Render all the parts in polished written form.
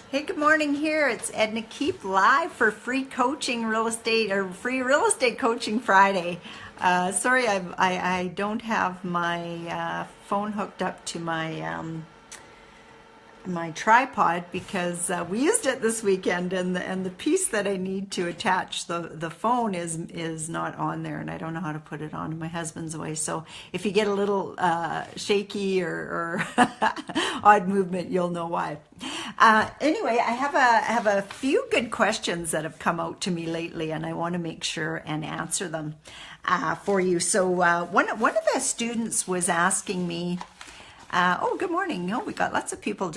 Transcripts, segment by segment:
Hey, good morning here. It's Edna Keep live for free coaching real estate or free real estate coaching Friday. Sorry, I don't have my phone hooked up to my tripod because we used it this weekend, and the piece that I need to attach the phone is not on there, and I don't know how to put it on. My husband's away, so if you get a little shaky or odd movement, you'll know why. Anyway, I have a few good questions that have come out to me lately, and I want to make sure and answer them for you. So one of the students was asking me. Oh, good morning. No, we got lots of people.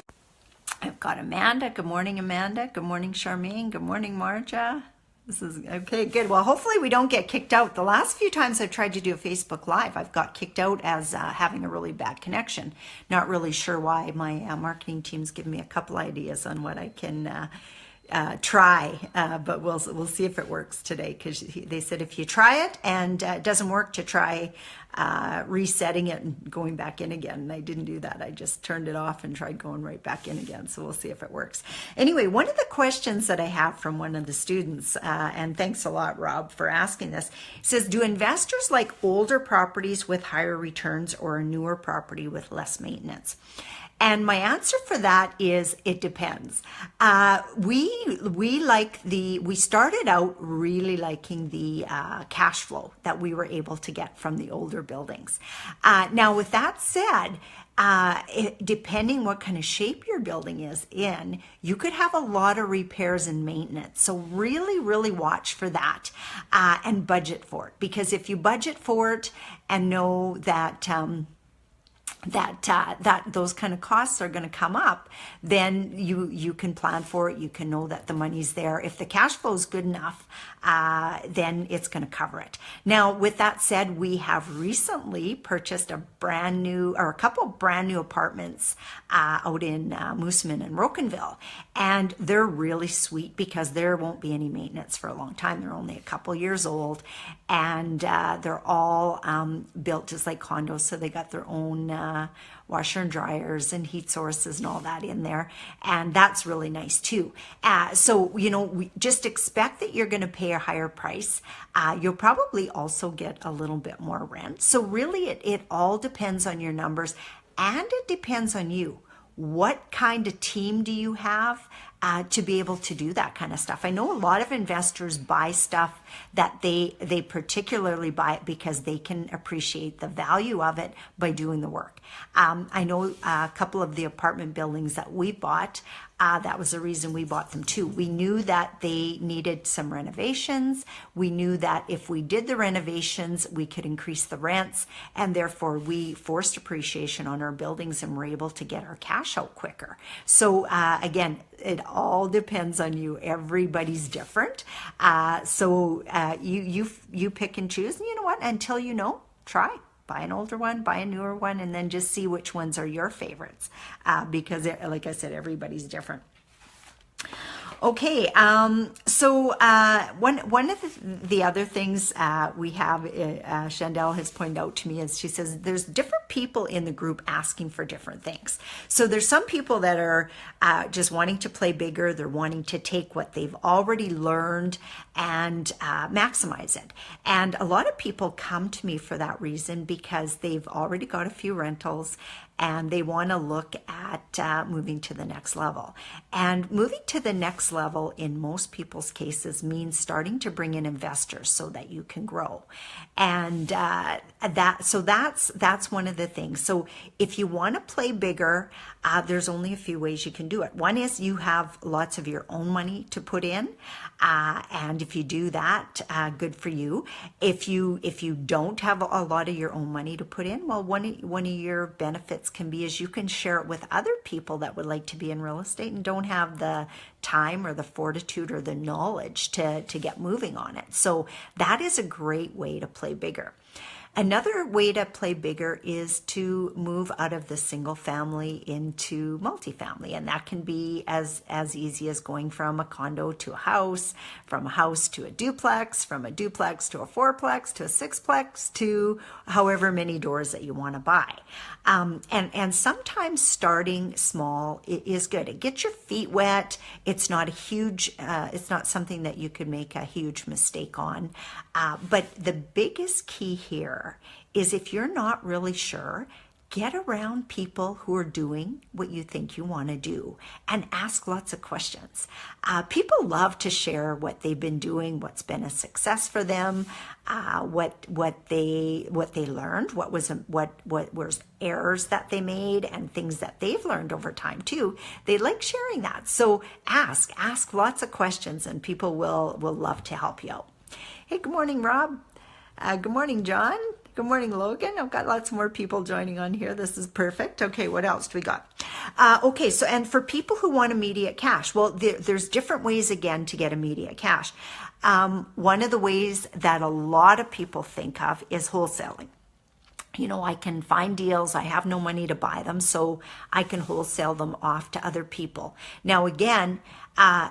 I've got Amanda. Good morning, Amanda. Good morning, Charmaine. Good morning, Marja. This is okay, good. Well, hopefully we don't get kicked out. The last few times I've tried to do a Facebook Live, I've got kicked out as having a really bad connection. Not really sure why. My marketing team's given me a couple ideas on what I can try, but we'll see if it works today, because they said if you try it and it doesn't work, to try resetting it and going back in again. And I didn't do that. I just turned it off and tried going right back in again. So we'll see if it works. Anyway, one of the questions that I have from one of the students, and thanks a lot, Rob, for asking this, says, do investors like older properties with higher returns or a newer property with less maintenance? And my answer for that is it depends. We started out really liking the cash flow that we were able to get from the older buildings. Now, with that said, depending what kind of shape your building is in, you could have a lot of repairs and maintenance. So really, really watch for that and budget for it. Because if you budget for it and know that that those kind of costs are going to come up, then you can plan for it. You can know that the money's there. If the cash flow is good enough, then it's going to cover it. Now, with that said, we have recently purchased a couple of brand new apartments out in Moosomin and Rocanville, and they're really sweet because there won't be any maintenance for a long time. They're only a couple years old, and they're all built just like condos, so they got their own washer and dryers and heat sources and all that in there, and that's really nice too. So we just expect that you're going to pay a higher price. You'll probably also get a little bit more rent. So really it all depends on your numbers, and it depends on you. What kind of team do you have to be able to do that kind of stuff? I know a lot of investors buy stuff that they particularly buy it because they can appreciate the value of it by doing the work. I know a couple of the apartment buildings that we bought, that was the reason we bought them too. We knew that they needed some renovations. We knew that if we did the renovations, we could increase the rents, and therefore we forced appreciation on our buildings and were able to get our cash out quicker. So again, it all depends on you. Everybody's different. So you pick and choose, and you know what? Until you know, try. Buy an older one, buy a newer one, and then just see which ones are your favorites, because like I said, everybody's different. Okay, so one of the other things we have, Chandel has pointed out to me, is she says there's different people in the group asking for different things. So there's some people that are just wanting to play bigger. They're wanting to take what they've already learned and maximize it. And a lot of people come to me for that reason, because they've already got a few rentals and they want to look at moving to the next level. And moving to the next level in most people's cases means starting to bring in investors so that you can grow. And that's one of the things. So if you want to play bigger, there's only a few ways you can do it. One is you have lots of your own money to put in, and if you do that, good for you. If you don't have a lot of your own money to put in, well, one of your benefits can be is you can share it with other people that would like to be in real estate and don't have the time or the fortitude or the knowledge to get moving on it. So that is a great way to play bigger. Another way to play bigger is to move out of the single family into multifamily. And that can be as easy as going from a condo to a house, from a house to a duplex, from a duplex to a fourplex, to a sixplex, to however many doors that you want to buy. And sometimes starting small is good. It gets your feet wet. It's not a huge, it's not something that you could make a huge mistake on. But the biggest key here is if you're not really sure, get around people who are doing what you think you want to do and ask lots of questions. People love to share what they've been doing, what's been a success for them, what they learned, what was errors that they made, and things that they've learned over time too. They like sharing that. So ask lots of questions, and people will love to help you out. Hey, good morning, Rob. Good morning, John. Good morning, Logan. I've got lots more people joining on here. This is perfect. Okay, what else do we got? Okay, so and for people who want immediate cash, well, there's different ways again to get immediate cash. One of the ways that a lot of people think of is wholesaling. You know, I can find deals, I have no money to buy them, so I can wholesale them off to other people. Now, again,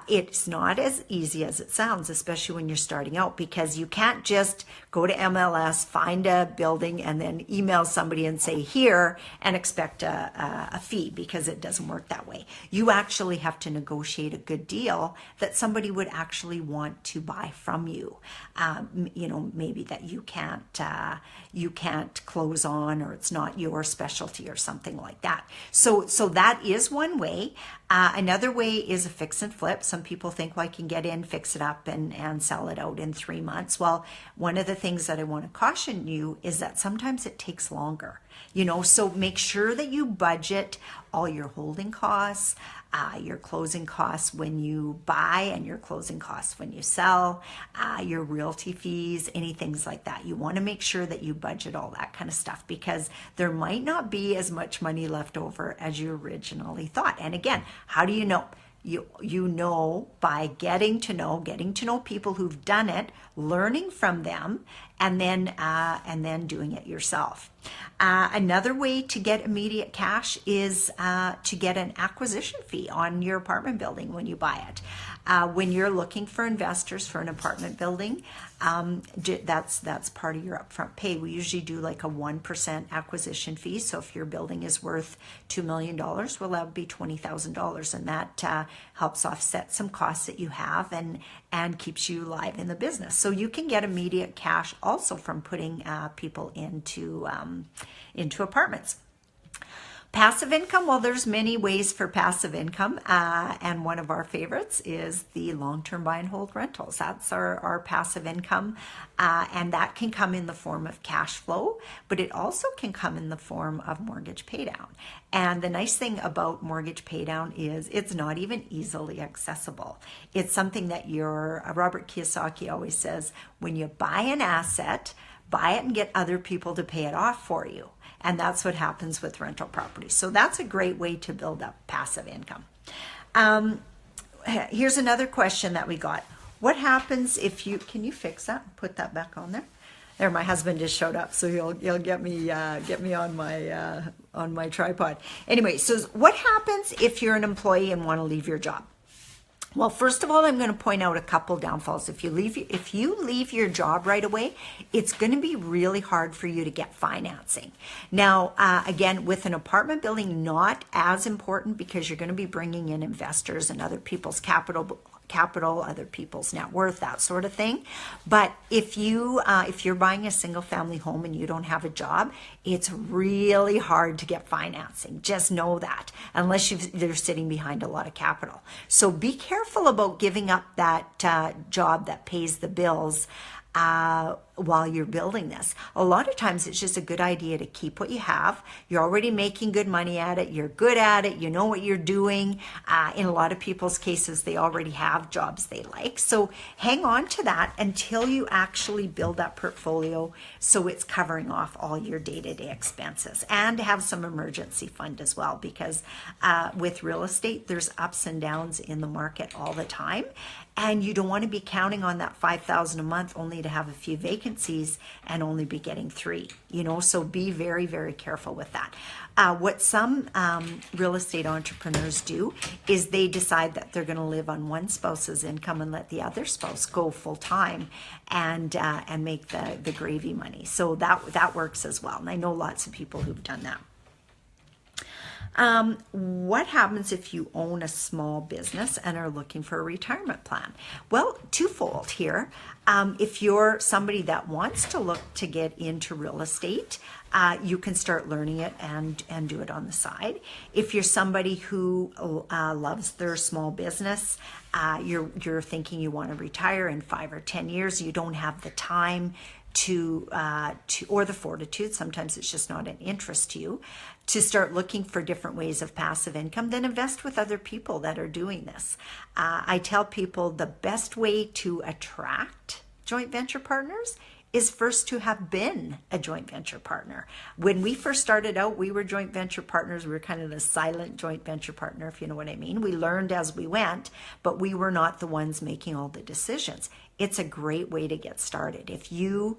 it's not as easy as it sounds, especially when you're starting out, because you can't just go to MLS, find a building, and then email somebody and say here and expect a fee, because it doesn't work that way. You actually have to negotiate a good deal that somebody would actually want to buy from you. You know, maybe that you can't close on, or it's not your specialty or something like that. So that is one way. Another way is a fix and flip. Some people think, well, I can get in, fix it up, and sell it out in 3 months. Well, one of the things that I want to caution you is that sometimes it takes longer. You know, so make sure that you budget all your holding costs, your closing costs when you buy, and your closing costs when you sell, your realty fees, any things like that. You want to make sure that you budget all that kind of stuff, because there might not be as much money left over as you originally thought. And again, how do you know? You know by getting to know people who've done it, learning from them, and then doing it yourself. Another way to get immediate cash is to get an acquisition fee on your apartment building when you buy it. When you're looking for investors for an apartment building, that's part of your upfront pay. We usually do like a 1% acquisition fee. So if your building is worth $2 million, well, that would be $20,000, and that helps offset some costs that you have and keeps you live in the business. So you can get immediate cash also from putting people into apartments. Passive income, well, there's many ways for passive income, and one of our favorites is the long-term buy and hold rentals. That's our passive income, and that can come in the form of cash flow, but it also can come in the form of mortgage paydown. And the nice thing about mortgage paydown is it's not even easily accessible. It's something that Robert Kiyosaki always says, when you buy an asset, buy it and get other people to pay it off for you. And that's what happens with rental properties. So that's a great way to build up passive income. Here's another question that we got. What happens if can you fix that? Put that back on there. There, my husband just showed up, so he'll get me on my tripod. Anyway, so what happens if you're an employee and want to leave your job? Well, first of all, I'm going to point out a couple downfalls. If you leave your job right away, it's going to be really hard for you to get financing. Now, again, with an apartment building, not as important, because you're going to be bringing in investors and other people's capital, other people's net worth, that sort of thing. But if you're buying a single family home and you don't have a job, it's really hard to get financing. Just know that, unless they're sitting behind a lot of capital. So be careful about giving up that job that pays the bills while you're building this. A lot of times it's just a good idea to keep what you have. You're already making good money at it. You're good at it. You know what you're doing. In a lot of people's cases, they already have jobs they like. So hang on to that until you actually build that portfolio, so it's covering off all your day-to-day expenses, and have some emergency fund as well, because with real estate, there's ups and downs in the market all the time. And you don't want to be counting on that $5,000 a month only to have a few vacancies and only be getting 3, so be very, very careful with that. What some real estate entrepreneurs do is they decide that they're going to live on one spouse's income and let the other spouse go full time and make the gravy money. So that works as well. And I know lots of people who've done that. What happens if you own a small business and are looking for a retirement plan? Well, twofold here. If you're somebody that wants to look to get into real estate, you can start learning it and do it on the side. If you're somebody who loves their small business, you're thinking you want to retire in 5 or 10 years, you don't have the time to or the fortitude, sometimes it's just not an interest to you, to start looking for different ways of passive income, then invest with other people that are doing this. I tell people the best way to attract joint venture partners is first to have been a joint venture partner. When we first started out, we were joint venture partners. We were kind of the silent joint venture partner, if you know what I mean. We learned as we went, but we were not the ones making all the decisions. It's a great way to get started. If you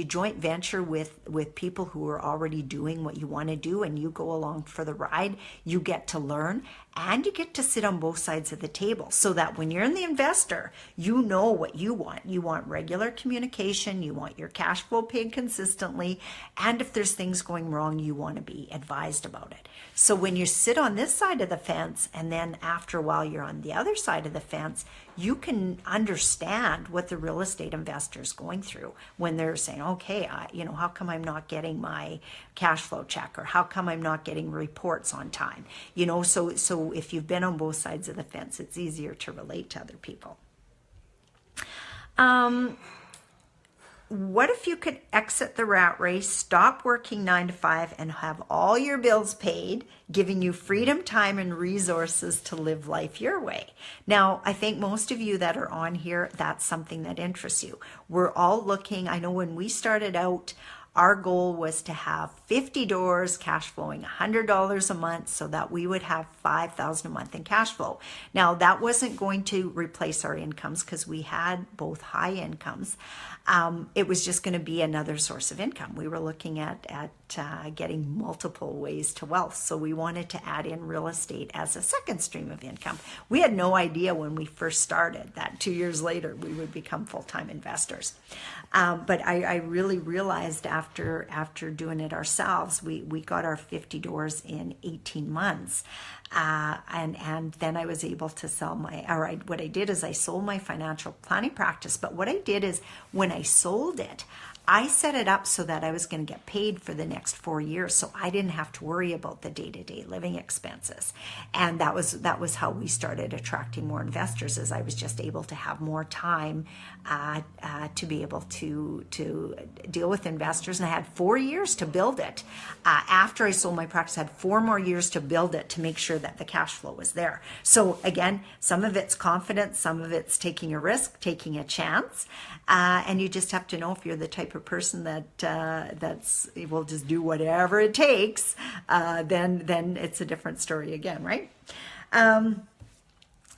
joint venture with people who are already doing what you want to do and you go along for the ride, you get to learn and you get to sit on both sides of the table so that when you're in the investor, you know what you want. You want regular communication, you want your cash flow paid consistently, and if there's things going wrong, you want to be advised about it. So when you sit on this side of the fence and then after a while you're on the other side of the fence, you can understand what the real estate investor is going through when they're saying, okay, how come I'm not getting my cash flow check, or how come I'm not getting reports on time? So if you've been on both sides of the fence, it's easier to relate to other people. What if you could exit the rat race, stop working 9 to 5, and have all your bills paid, giving you freedom, time, and resources to live life your way? Now, I think most of you that are on here, that's something that interests you. We're all looking, I know when we started out, our goal was to have 50 doors, cash flowing $100 a month so that we would have $5,000 a month in cash flow. Now, that wasn't going to replace our incomes because we had both high incomes. It was just going to be another source of income. We were looking at getting multiple ways to wealth. So we wanted to add in real estate as a second stream of income. We had no idea when we first started that 2 years later we would become full-time investors. But I really realized after doing it ourselves, we got our 50 doors in 18 months. And then I was able to sell what I did is I sold my financial planning practice. But what I did is when I sold it, I set it up so that I was going to get paid for the next 4 years, so I didn't have to worry about the day-to-day living expenses. And that was how we started attracting more investors, as I was just able to have more time to be able to deal with investors. And I had 4 years to build it. After I sold my practice, I had 4 more years to build it to make sure that the cash flow was there. So again, some of it's confidence, some of it's taking a risk, taking a chance, and you just have to know if you're the type of person that will just do whatever it takes, then it's a different story again, right?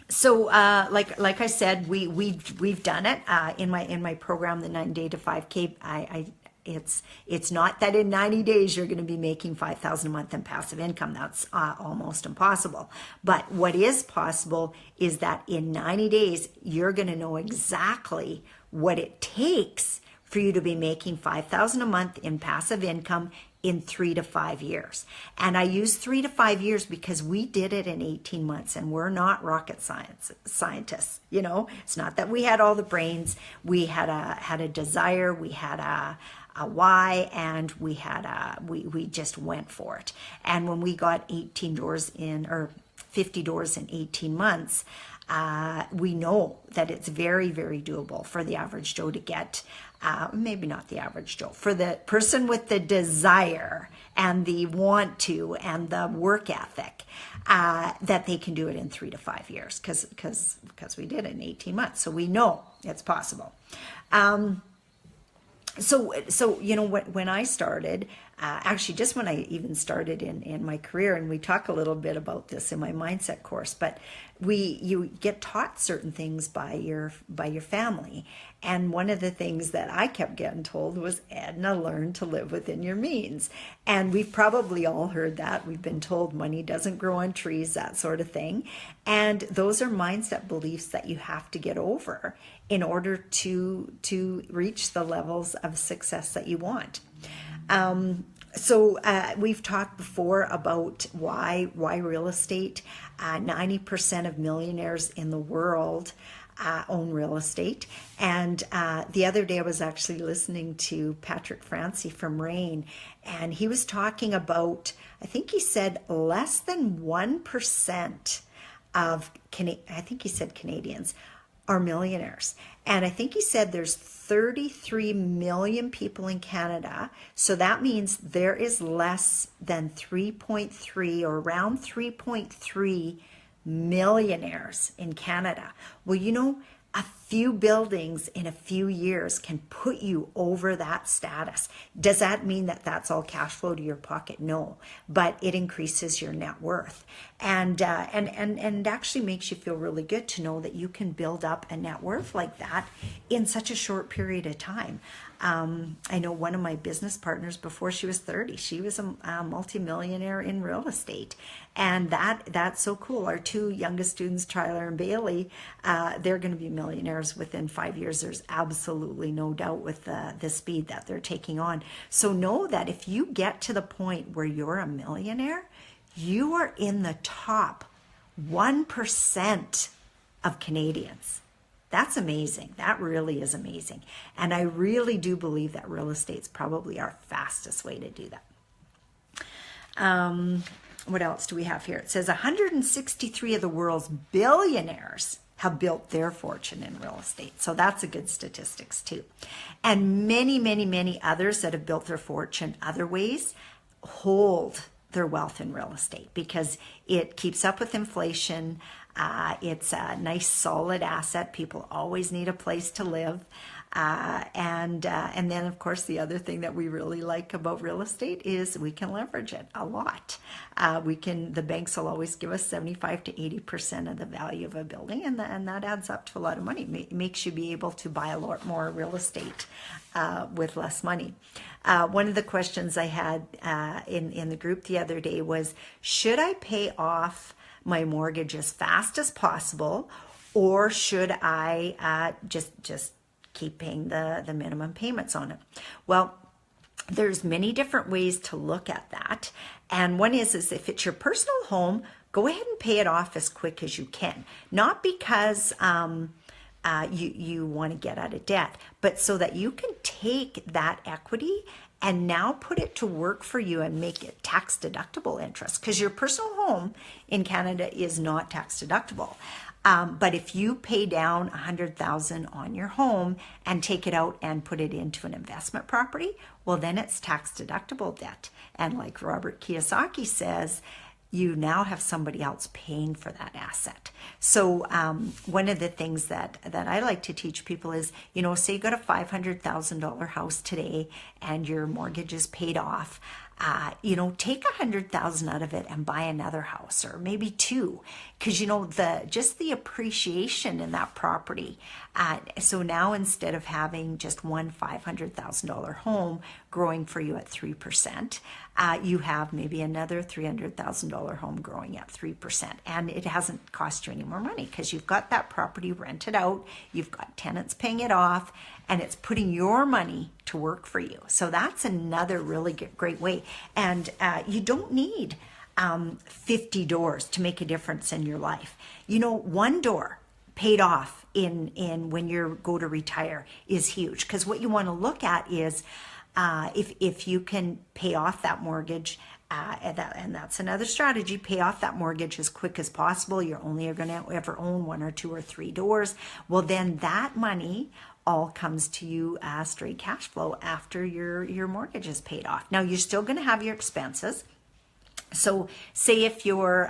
So like I said, we've done it in my program, the 9 Day to 5K. It's not that in 90 days you're going to be making $5,000 a month in passive income. That's almost impossible. But what is possible is that in 90 days you're going to know exactly what it takes for you to be making $5,000 a month in passive income in 3 to 5 years. And I use 3 to 5 years because we did it in 18 months and we're not rocket scientists. It's not that we had all the brains. We had a desire, we had a why, and we just went for it. And when we got 18 doors in, or 50 doors in 18 months, we know that it's very, very doable for the average Joe to get, maybe not the average Joe, for the person with the desire and the want to and the work ethic, that they can do it in 3 to 5 years because we did it in 18 months. So we know it's possible. So when I started, actually just when I even started in my career, and we talk a little bit about this in my mindset course, but you get taught certain things by your family. And one of the things that I kept getting told was, Edna, learn to live within your means. And we've probably all heard that. We've been told money doesn't grow on trees, that sort of thing. And those are mindset beliefs that you have to get over in order to reach the levels of success that you want. So we've talked before about why real estate. 90% of millionaires in the world own real estate. And the other day I was actually listening to Patrick Francie from Rain, and he was talking about, I think he said less than 1% of, I think he said Canadians are millionaires. And I think he said there's 33 million people in Canada. So that means there is less than 3.3 or around 3.3 millionaires in Canada. Well, you know, a few buildings in a few years can put you over that status. Does that mean that that's all cash flow to your pocket? No, but it increases your net worth, and actually makes you feel really good to know that you can build up a net worth like that in such a short period of time. I know one of my business partners, before she was 30, she was a multimillionaire in real estate. And that's so cool. Our two youngest students, Tyler and Bailey, they're going to be millionaires within 5 years. There's absolutely no doubt with the speed that they're taking on. So know that if you get to the point where you're a millionaire, you are in the top 1% of Canadians. That's amazing. That really is amazing. And I really do believe that real estate's probably our fastest way to do that. What else do we have here? It says 163 of the world's billionaires have built their fortune in real estate. So that's a good statistics too. And many, many, many others that have built their fortune other ways hold their wealth in real estate because it keeps up with inflation. It's a nice solid asset. People always need a place to live. And then of course the other thing that we really like about real estate is we can leverage it a lot. The banks will always give us 75 to 80% of the value of a building, and that adds up to a lot of money. It makes you be able to buy a lot more real estate with less money. One of the questions I had in the group the other day was, should I pay off my mortgage as fast as possible, or should I just keep paying the minimum payments on it? Well, there's many different ways to look at that. And one is if it's your personal home, go ahead and pay it off as quick as you can. Not because you want to get out of debt, but so that you can take that equity and now put it to work for you and make it tax deductible interest, because your personal home in Canada is not tax deductible. But if you pay down $100,000 on your home and take it out and put it into an investment property, well, then it's tax deductible debt. And like Robert Kiyosaki says, you now have somebody else paying for that asset. So one of the things that I like to teach people is, say you got a $500,000 house today and your mortgage is paid off. Take $100,000 out of it and buy another house, or maybe two, because just the appreciation in that property. So now instead of having just one $500,000 home growing for you at 3%, you have maybe another $300,000 home growing at 3%, and it hasn't cost you any more money because you've got that property rented out, you've got tenants paying it off, and it's putting your money to work for you. So that's another really great way. And you don't need 50 doors to make a difference in your life. One door paid off in when you go to retire is huge, because what you want to look at is if you can pay off that mortgage, and that's another strategy, pay off that mortgage as quick as possible. You're only going to ever own one or two or three doors. Well, then that money all comes to you as straight cash flow after your mortgage is paid off. Now, you're still going to have your expenses. So say if your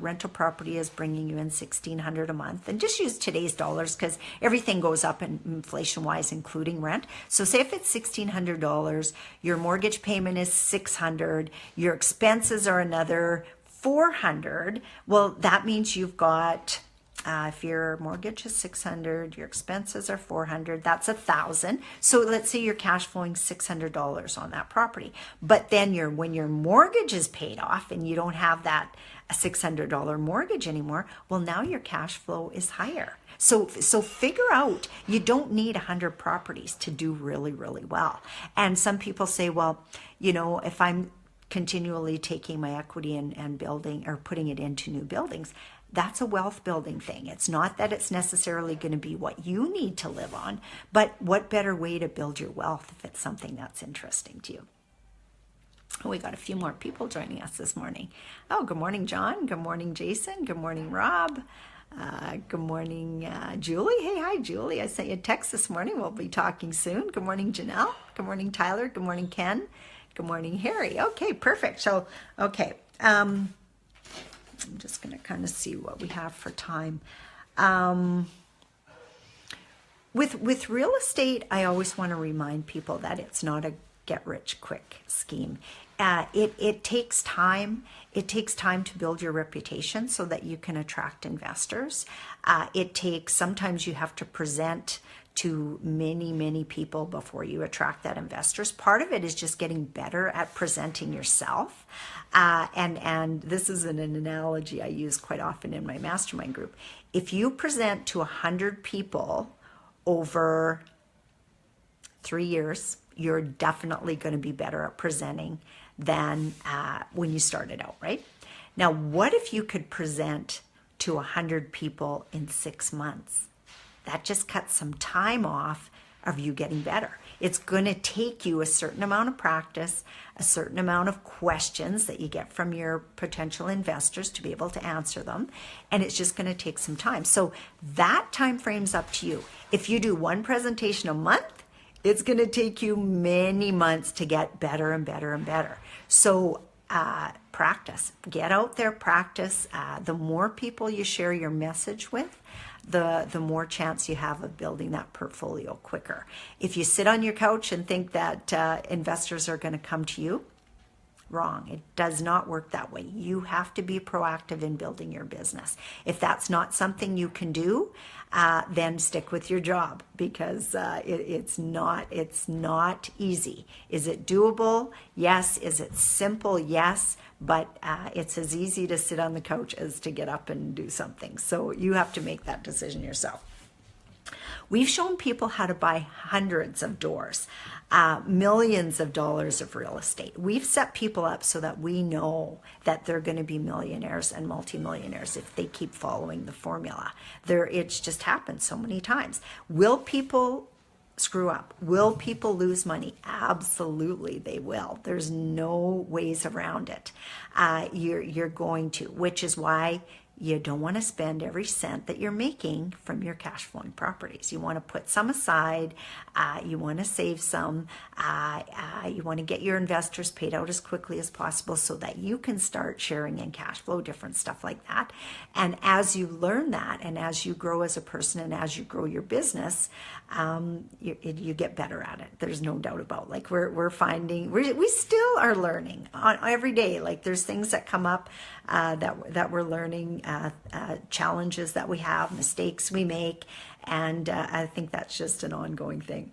rental property is bringing you in $1,600 a month, and just use today's dollars because everything goes up in inflation wise, including rent. So say if it's $1,600, your mortgage payment is $600, your expenses are another $400. Well, that means you've got, if your mortgage is $600, your expenses are $400, that's $1,000. So let's say you're cash flowing $600 on that property. But then when your mortgage is paid off and you don't have that $600 mortgage anymore, well, now your cash flow is higher. So figure out, you don't need 100 properties to do really, really well. And some people say, well, if I'm continually taking my equity and building or putting it into new buildings, that's a wealth building thing. It's not that it's necessarily going to be what you need to live on, but what better way to build your wealth if it's something that's interesting to you? Oh, we got a few more people joining us this morning. Oh, good morning, John. Good morning, Jason. Good morning, Rob. Good morning, Julie. Hey, hi, Julie. I sent you a text this morning. We'll be talking soon. Good morning, Janelle. Good morning, Tyler. Good morning, Ken. Good morning, Harry. Okay, perfect. So, okay. I'm just going to kind of see what we have for time. With real estate, I always want to remind people that it's not a get-rich-quick scheme. It takes time. It takes time to build your reputation so that you can attract investors. Sometimes you have to present to many, many people before you attract that investors. Part of it is just getting better at presenting yourself. And this is an analogy I use quite often in my mastermind group. If you present to 100 people over 3 years, you're definitely going to be better at presenting than when you started out, right? Now, what if you could present to 100 people in 6 months? That just cuts some time off of you getting better. It's going to take you a certain amount of practice, a certain amount of questions that you get from your potential investors to be able to answer them, and it's just going to take some time. So that time frame's up to you. If you do one presentation a month, it's going to take you many months to get better and better and better. So practice. Get out there, practice. The more people you share your message with, the more chance you have of building that portfolio quicker. If you sit on your couch and think that investors are going to come to you, wrong. It does not work that way. You have to be proactive in building your business. If that's not something you can do, then stick with your job because it's not easy. Is it doable? Yes. Is it simple? Yes. But it's as easy to sit on the couch as to get up and do something. So you have to make that decision yourself. We've shown people how to buy hundreds of doors, millions of dollars of real estate. We've set people up so that we know that they're going to be millionaires and multimillionaires if they keep following the formula. It's just happened so many times. Will people screw up? Will people lose money? Absolutely, they will. There's no ways around it. You're going to, which is why you don't want to spend every cent that you're making from your cash flowing properties. You want to put some aside. You want to save some. You want to get your investors paid out as quickly as possible so that you can start sharing in cash flow, different stuff like that. And as you learn that and as you grow as a person and as you grow your business, you get better at it. There's no doubt about it. Like we're finding, we still are learning on every day. Like there's things that come up that we're learning, challenges that we have, mistakes we make, and I think that's just an ongoing thing.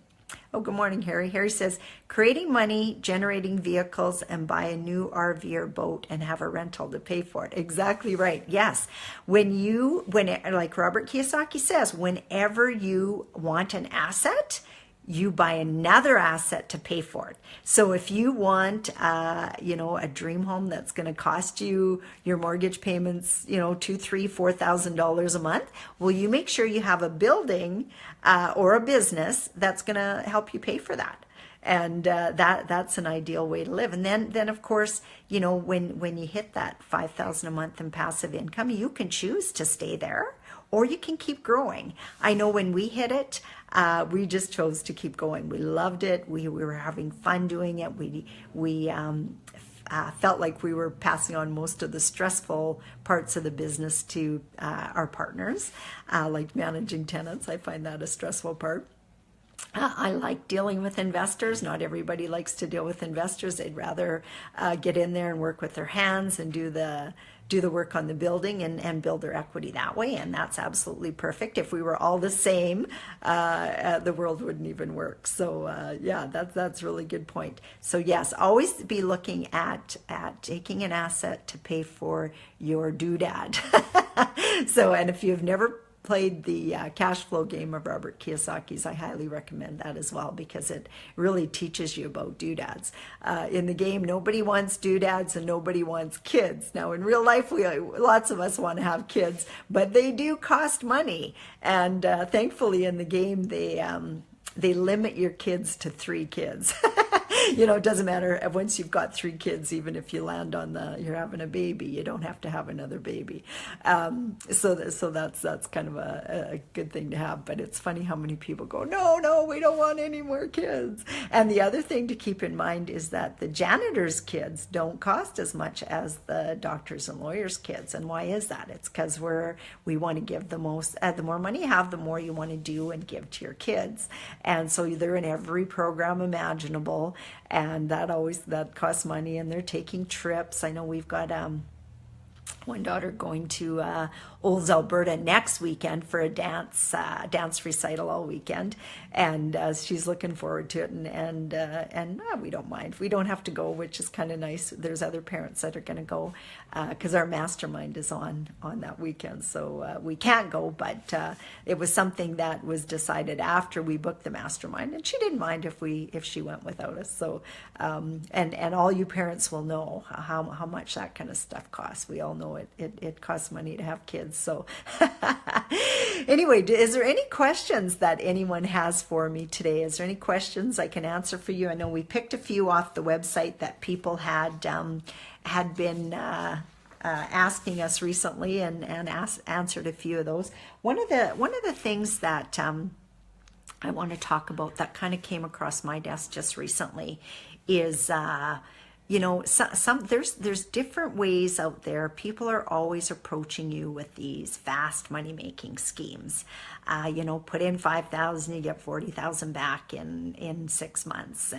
Oh, good morning, Harry. Harry says, creating money, generating vehicles, and buy a new RV or boat and have a rental to pay for it. Exactly right. Yes. Like Robert Kiyosaki says, whenever you want an asset, you buy another asset to pay for it. So if you want, a dream home that's going to cost you your mortgage payments, $2,000, $3,000, $4,000 a month, well, you make sure you have a building or a business that's going to help you pay for that. And that's an ideal way to live. And then of course, when you hit that $5,000 a month in passive income, you can choose to stay there or you can keep growing. I know when we hit it, we just chose to keep going. We loved it. We were having fun doing it. We felt like we were passing on most of the stressful parts of the business to our partners, like managing tenants. I find that a stressful part. I like dealing with investors. Not everybody likes to deal with investors. They'd rather get in there and work with their hands and do the work on the building and build their equity that way. And that's absolutely perfect. If we were all the same, the world wouldn't even work. So yeah, that's a really good point. So yes, always be looking at taking an asset to pay for your doodad. So, and if you've never played the cash flow game of Robert Kiyosaki's, I highly recommend that as well, because it really teaches you about doodads. In the game, nobody wants doodads and nobody wants kids. Now, in real life, lots of us want to have kids, but they do cost money. And thankfully, in the game, they limit your kids to 3 kids. You know, it doesn't matter once you've got 3 kids, even if you land on you're having a baby, you don't have to have another baby. So that's kind of a good thing to have. But it's funny how many people go, no, we don't want any more kids. And the other thing to keep in mind is that the janitor's kids don't cost as much as the doctors and lawyers' kids. And why is that? It's because we want to give the most. The more money you have, the more you want to do and give to your kids. And so they're in every program imaginable. And that costs money, and they're taking trips. I know we've got one daughter going to Olds, Alberta next weekend for a dance recital all weekend, and she's looking forward to it. And we don't mind. We don't have to go, which is kind of nice. There's other parents that are going to go because our mastermind is on that weekend, so we can't go. But it was something that was decided after we booked the mastermind, and she didn't mind if she went without us. So and all you parents will know how much that kind of stuff costs. We all know it costs money to have kids. So anyway, is there any questions that anyone has for me today? Is there any questions I can answer for you? I know we picked a few off the website that people had been asking us recently, and answered a few of those. One of the things that I want to talk about that kind of came across my desk just recently is there's different ways out there. People are always approaching you with these fast money making schemes. Put in $5,000, you get $40,000 back in 6 months,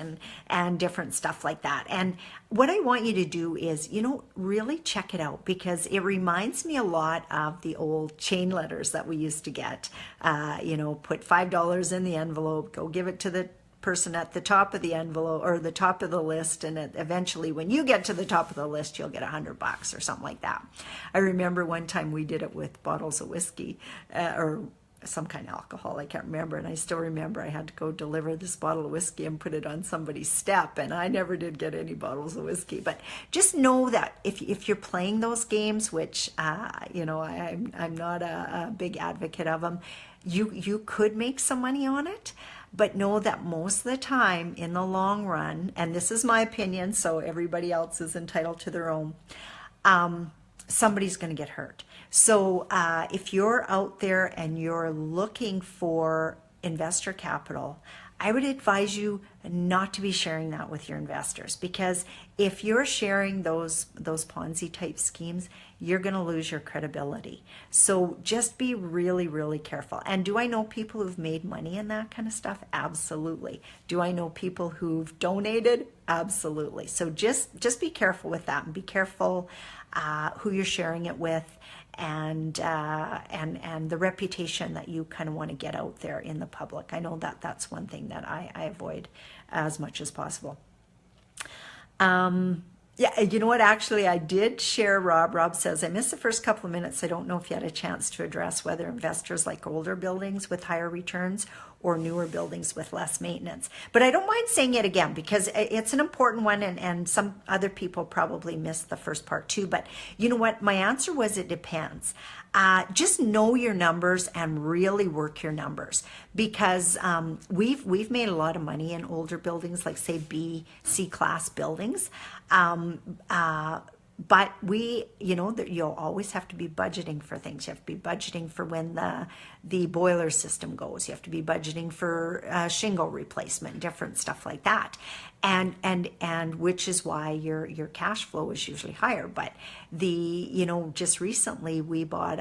and different stuff like that. And what I want you to do is, really check it out, because it reminds me a lot of the old chain letters that we used to get. Put $5 in the envelope, go give it to the person at the top of the envelope or the top of the list, and eventually when you get to the top of the list, you'll get $100 or something like that. I remember one time we did it with bottles of whiskey or some kind of alcohol, I can't remember, and I still remember I had to go deliver this bottle of whiskey and put it on somebody's step, and I never did get any bottles of whiskey. But just know that if you're playing those games, which I'm not a big advocate of them, you could make some money on it. But know that most of the time, in the long run, and this is my opinion, so everybody else is entitled to their own, somebody's going to get hurt. So if you're out there and you're looking for investor capital, I would advise you not to be sharing that with your investors, because if you're sharing those Ponzi type schemes, you're going to lose your credibility. So just be really, really careful. And do I know people who've made money in that kind of stuff? Absolutely. Do I know people who've donated? Absolutely. So just be careful with that, and be careful who you're sharing it with, and the reputation that you kind of want to get out there in the public. I know that's one thing that I avoid as much as possible. Yeah, you know what? Actually, I did share, Rob. Rob says, I missed the first couple of minutes. I don't know if you had a chance to address whether investors like older buildings with higher returns or newer buildings with less maintenance. But I don't mind saying it again, because it's an important one, and some other people probably missed the first part too. But you know what? My answer was it depends. Just know your numbers and really work your numbers, because we've made a lot of money in older buildings, like say B, C class buildings. But you'll always have to be budgeting for things. You have to be budgeting for when the boiler system goes. You have to be budgeting for shingle replacement, different stuff like that. and which is why your cash flow is usually higher. But just recently we bought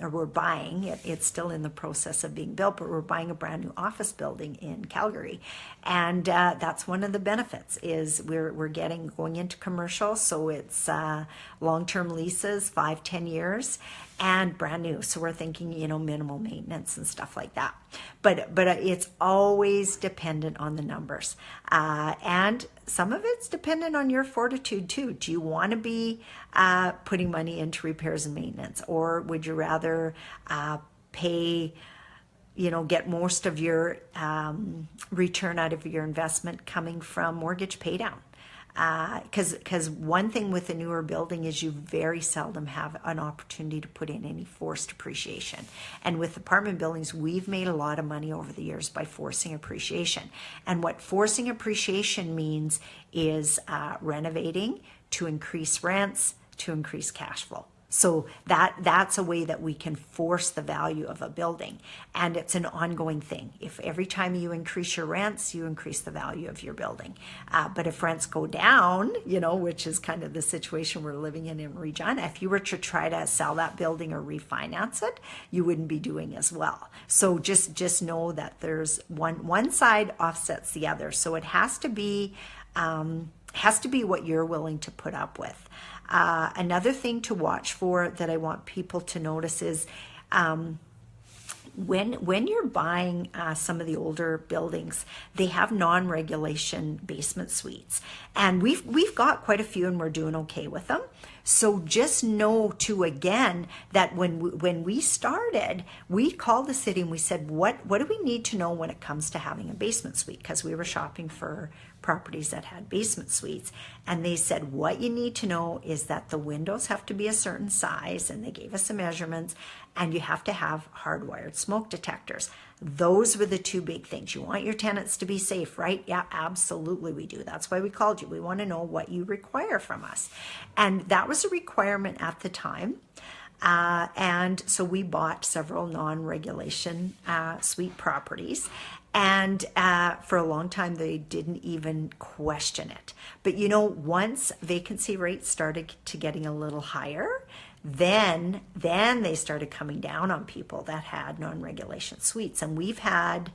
or we're buying it, it's still in the process of being built, but we're buying a brand new office building in Calgary, and that's one of the benefits is we're going into commercial, so it's long-term leases, 5-10 years, and brand new. So we're thinking, minimal maintenance and stuff like that. But it's always dependent on the numbers. And some of it's dependent on your fortitude too. Do you want to be putting money into repairs and maintenance? Or would you rather pay, get most of your return out of your investment coming from mortgage pay down? Because one thing with a newer building is you very seldom have an opportunity to put in any forced appreciation. And with apartment buildings, we've made a lot of money over the years by forcing appreciation. And what forcing appreciation means is renovating to increase rents, to increase cash flow. So that's a way that we can force the value of a building, and it's an ongoing thing. If every time you increase your rents, you increase the value of your building. But if rents go down, which is kind of the situation we're living in Regina, if you were to try to sell that building or refinance it, you wouldn't be doing as well. So just know that there's one side offsets the other. So it has to be what you're willing to put up with. Another thing to watch for that I want people to notice is when you're buying some of the older buildings, they have non-regulation basement suites, and we've got quite a few, and we're doing okay with them. So just know too, again, that when we started, we called the city and we said, what do we need to know when it comes to having a basement suite? Because we were shopping for properties that had basement suites, and they said what you need to know is that the windows have to be a certain size, and they gave us the measurements, and you have to have hardwired smoke detectors. Those were the two big things. You want your tenants to be safe, right? Yeah, absolutely we do. That's why we called you. We want to know what you require from us, and that was a requirement at the time. And so we bought several non-regulation suite properties, and for a long time they didn't even question it. But once vacancy rates started to getting a little higher, then they started coming down on people that had non-regulation suites. And we've had,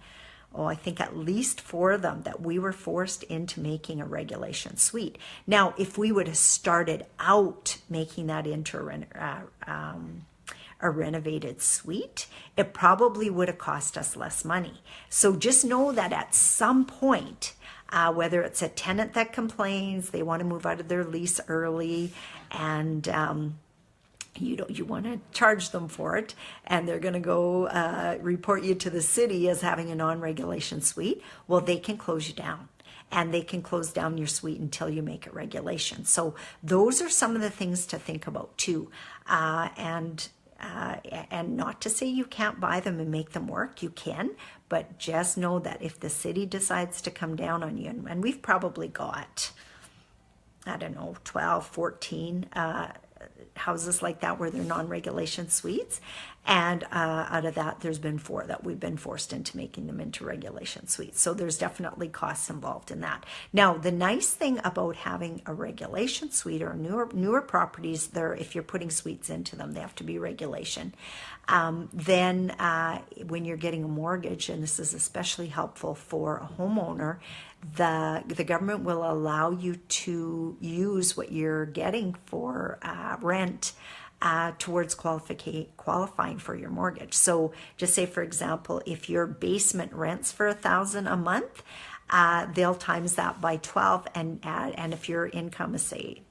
I think at least 4 of them that we were forced into making a regulation suite. Now, if we would have started out making that into a renovated suite, it probably would have cost us less money. So just know that at some point, whether it's a tenant that complains, they want to move out of their lease early, and you want to charge them for it, and they're going to go report you to the city as having a non-regulation suite, well, they can close you down. And they can close down your suite until you make it regulation. So those are some of the things to think about too. And not to say you can't buy them and make them work, you can, but just know that if the city decides to come down on you, and we've probably got, 12, 14 houses like that where they're non-regulation suites, and out of that there's been 4 that we've been forced into making them into regulation suites. So there's definitely costs involved in that. Now, the nice thing about having a regulation suite or newer properties, if you're putting suites into them, they have to be regulation. Then when you're getting a mortgage, and this is especially helpful for a homeowner, the government will allow you to use what you're getting for rent towards qualifying for your mortgage. So just say, for example, if your basement rents for $1,000 a month, they'll times that by 12, and if your income is, say,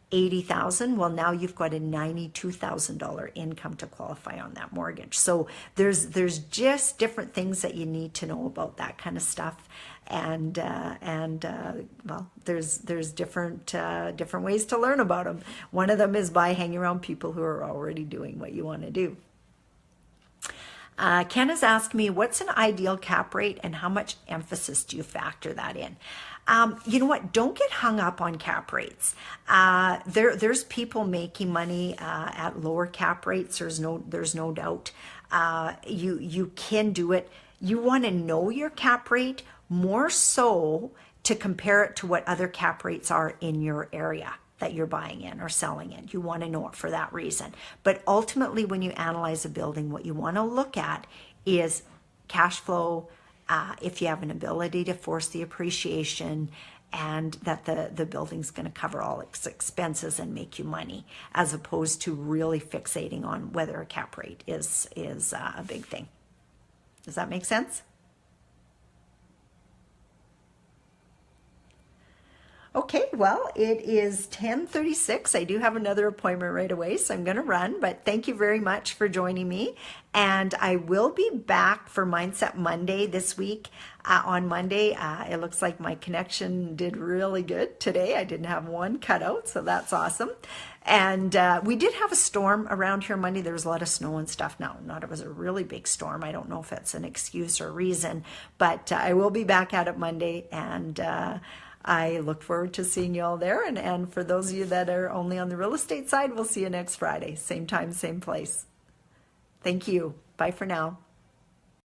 $80,000, well, now you've got a $92,000 income to qualify on that mortgage. So there's just different things that you need to know about that kind of stuff, and there's different ways to learn about them. One of them is by hanging around people who are already doing what you want to do. Ken has asked me, what's an ideal cap rate and how much emphasis do you factor that in? You know what? Don't get hung up on cap rates. There's people making money at lower cap rates. There's no doubt. You can do it. You want to know your cap rate more so to compare it to what other cap rates are in your area that you're buying in or selling in. You want to know it for that reason. But ultimately, when you analyze a building, what you want to look at is cash flow, if you have an ability to force the appreciation, and that the building's going to cover all its expenses and make you money, as opposed to really fixating on whether a cap rate is a big thing. Does that make sense? Okay, well, it is 10:36. I do have another appointment right away, so I'm going to run. But thank you very much for joining me. And I will be back for Mindset Monday this week. On Monday, it looks like my connection did really good today. I didn't have one cutout, so that's awesome. And we did have a storm around here Monday. There was a lot of snow and stuff. No, not it was a really big storm. I don't know if it's an excuse or reason, but I will be back at it Monday, and I look forward to seeing you all there. And for those of you that are only on the real estate side, we'll see you next Friday. Same time, same place. Thank you. Bye for now.